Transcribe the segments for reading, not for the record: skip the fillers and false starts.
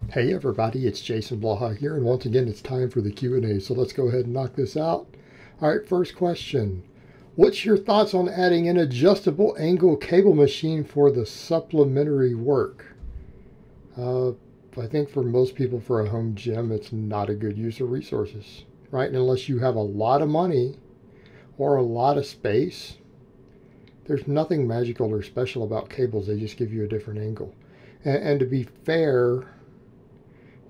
Hey everybody, it's Jason Blaha here, and once again it's time for the Q&A, so let's go ahead and knock this out. Alright, first question. What's your thoughts on adding an adjustable angle cable machine for the supplementary work? I think for most people for a home gym, it's not a good use of resources, right? And unless you have a lot of money or a lot of space, there's nothing magical or special about cables. They just give you a different angle. And to be fair,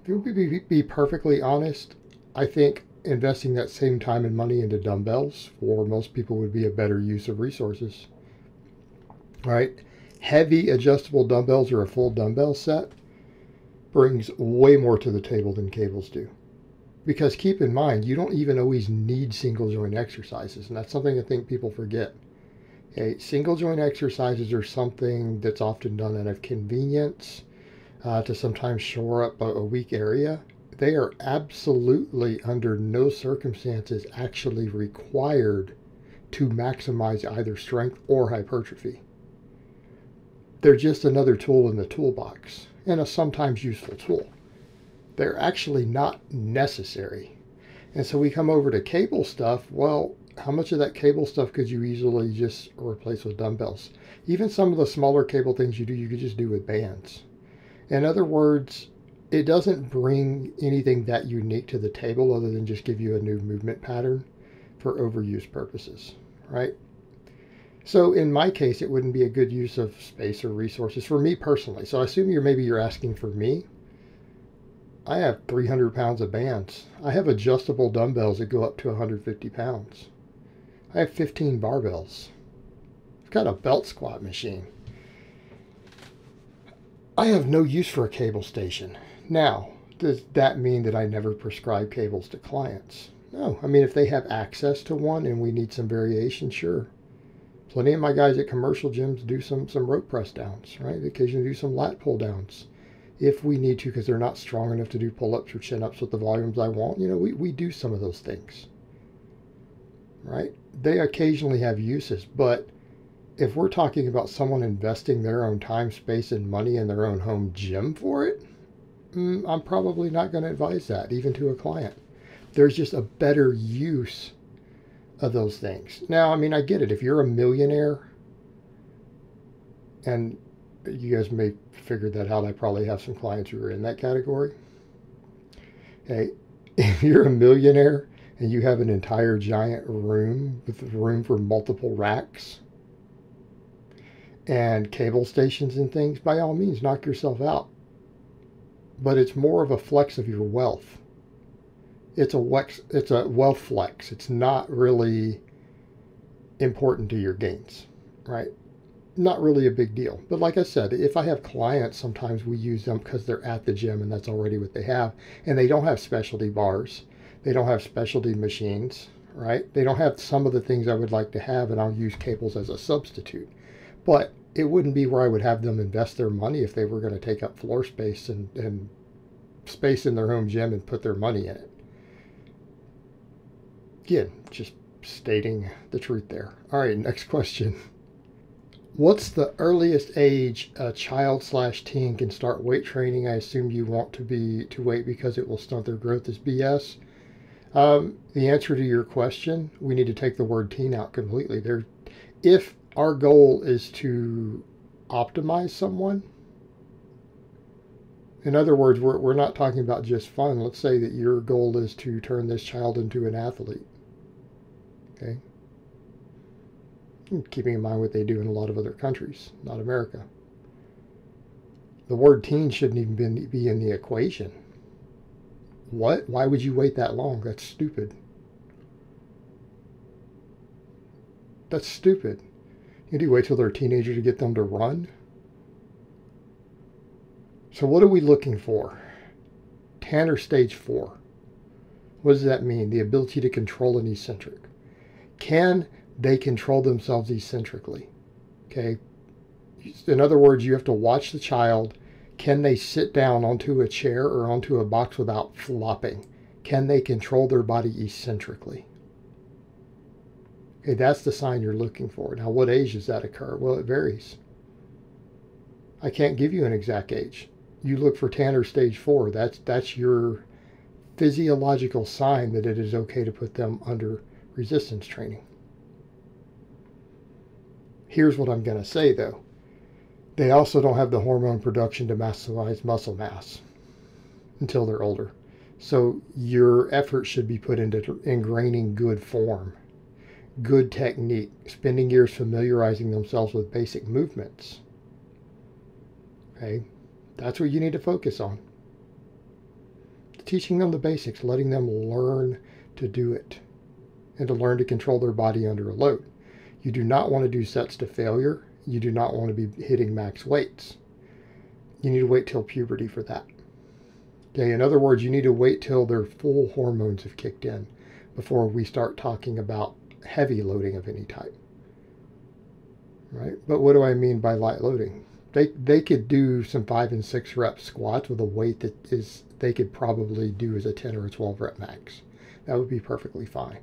to be perfectly honest, I think investing that same time and money into dumbbells for most people would be a better use of resources. Right? Heavy adjustable dumbbells or a full dumbbell set brings way more to the table than cables do. Because keep in mind, you don't even always need single joint exercises, and that's something I think people forget. Okay, single joint exercises are something that's often done out of convenience, to sometimes shore up a weak area. They are absolutely under no circumstances actually required to maximize either strength or hypertrophy. They're just another tool in the toolbox, and a sometimes useful tool. They're actually not necessary. And so we come over to cable stuff. Well, how much of that cable stuff could you easily just replace with dumbbells? Even some of the smaller cable things you do, you could just do with bands. In other words, it doesn't bring anything that unique to the table other than just give you a new movement pattern for overuse purposes, right? So in my case, it wouldn't be a good use of space or resources for me personally. So I assume maybe you're asking for me. I have 300 pounds of bands. I have adjustable dumbbells that go up to 150 pounds. I have 15 barbells. I've got a belt squat machine. I have no use for a cable station. Now, does that mean that I never prescribe cables to clients? No. I mean, if they have access to one and we need some variation, sure. Plenty of my guys at commercial gyms do some rope press downs, right? They occasionally do some lat pull downs if we need to, because they're not strong enough to do pull-ups or chin-ups with the volumes I want. You know, we do some of those things, right? They occasionally have uses, but if we're talking about someone investing their own time, space, and money in their own home gym for it, I'm probably not going to advise that, even to a client. There's just a better use of those things. Now, I mean, I get it. If you're a millionaire, and you guys may figure that out, I probably have some clients who are in that category. Hey, if you're a millionaire and you have an entire giant room with room for multiple racks and cable stations and things, by all means, knock yourself out. But it's more of a flex of your wealth. It's a wealth flex. It's not really important to your gains, right? Not really a big deal. But like I said, if I have clients, sometimes we use them because they're at the gym and that's already what they have. And they don't have specialty bars. They don't have specialty machines, right? They don't have some of the things I would like to have, and I'll use cables as a substitute. But it wouldn't be where I would have them invest their money if they were going to take up floor space and space in their home gym and put their money in it. Again, just stating the truth there. All right, next question. What's the earliest age a child/teen can start weight training? I assume you want to wait because it will stunt their growth is BS. The answer to your question, we need to take the word teen out completely. If our goal is to optimize someone, in other words, we're not talking about just fun. Let's say that your goal is to turn this child into an athlete. Okay? Keeping in mind what they do in a lot of other countries, not America. The word teen shouldn't even be in the equation. What? Why would you wait that long? That's stupid. That's stupid. Do you wait till they're a teenager to get them to run? So what are we looking for? Tanner stage 4. What does that mean? The ability to control an eccentric. Can they control themselves eccentrically? Okay. In other words, you have to watch the child. Can they sit down onto a chair or onto a box without flopping? Can they control their body eccentrically? Okay, that's the sign you're looking for. Now, what age does that occur? Well, it varies. I can't give you an exact age. You look for Tanner stage 4. That's your physiological sign that it is okay to put them under resistance training. Here's what I'm going to say though. They also don't have the hormone production to maximize muscle mass until they're older. So your effort should be put into ingraining good form, good technique, spending years familiarizing themselves with basic movements. Okay, that's what you need to focus on. Teaching them the basics, letting them learn to do it and to learn to control their body under a load. You do not want to do sets to failure. You do not want to be hitting max weights. You need to wait till puberty for that. Okay, in other words, you need to wait till their full hormones have kicked in before we start talking about heavy loading of any type. Right? But what do I mean by light loading? They could do some 5 and 6 rep squats with a weight that is they could probably do as a 10 or a 12 rep max. That would be perfectly fine.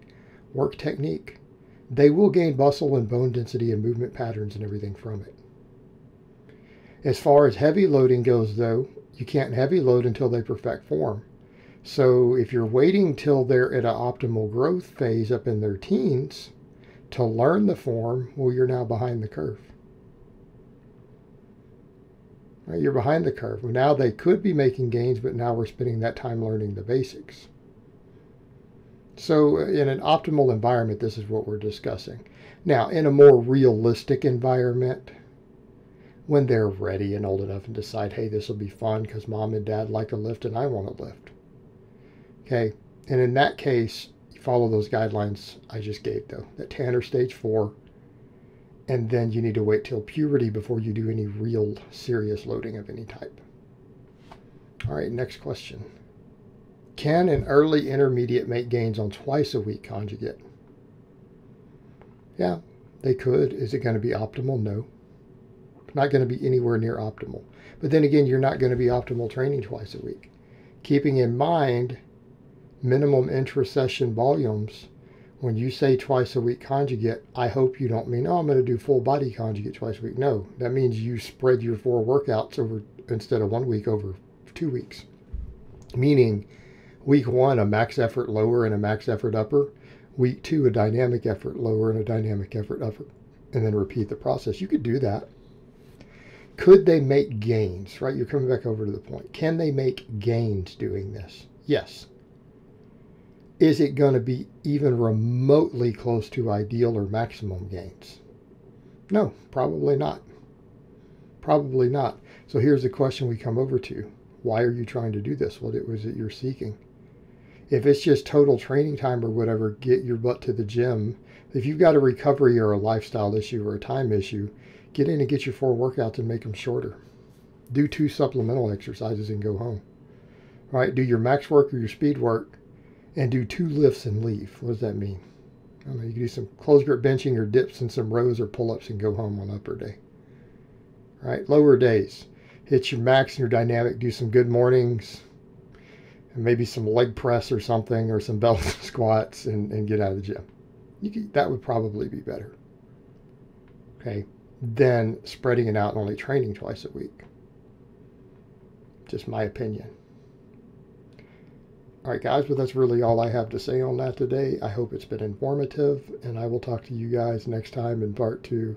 Work technique. They will gain muscle and bone density and movement patterns and everything from it. As far as heavy loading goes, though, you can't heavy load until they perfect form. So if you're waiting till they're at an optimal growth phase up in their teens to learn the form, well, you're now behind the curve. Right, you're behind the curve. Now they could be making gains, but now we're spending that time learning the basics. So in an optimal environment, this is what we're discussing. Now, in a more realistic environment, when they're ready and old enough and decide, hey, this will be fun because mom and dad like to lift and I want to lift. Okay, and in that case, you follow those guidelines I just gave, though. That Tanner stage 4, and then you need to wait till puberty before you do any real serious loading of any type. All right, next question. Can an early intermediate make gains on twice a week conjugate? Yeah, they could. Is it going to be optimal? No. Not going to be anywhere near optimal. But then again, you're not going to be optimal training twice a week. Keeping in mind minimum intra-session volumes, when you say twice a week conjugate, I hope you don't mean, oh, I'm going to do full body conjugate twice a week. No, that means you spread your 4 workouts over instead of 1 week over 2 weeks. Meaning week 1, a max effort lower and a max effort upper. Week 2, a dynamic effort lower and a dynamic effort upper. And then repeat the process. You could do that. Could they make gains, right? You're coming back over to the point. Can they make gains doing this? Yes. Is it going to be even remotely close to ideal or maximum gains? No, probably not. Probably not. So here's the question we come over to. Why are you trying to do this? What was it you're seeking? If it's just total training time or whatever, get your butt to the gym. If you've got a recovery or a lifestyle issue or a time issue, get in and get your 4 workouts and make them shorter. Do 2 supplemental exercises and go home. All right, do your max work or your speed work and do 2 lifts and leave. What does that mean? I don't know, you can do some close grip benching or dips and some rows or pull-ups and go home on upper day. All right, lower days. Hit your max and your dynamic, do some good mornings, and maybe some leg press or something, or some belt squats, and get out of the gym. That would probably be better. Okay, than spreading it out and only training twice a week. Just my opinion. All right, guys, but that's really all I have to say on that today. I hope it's been informative, and I will talk to you guys next time in part 2.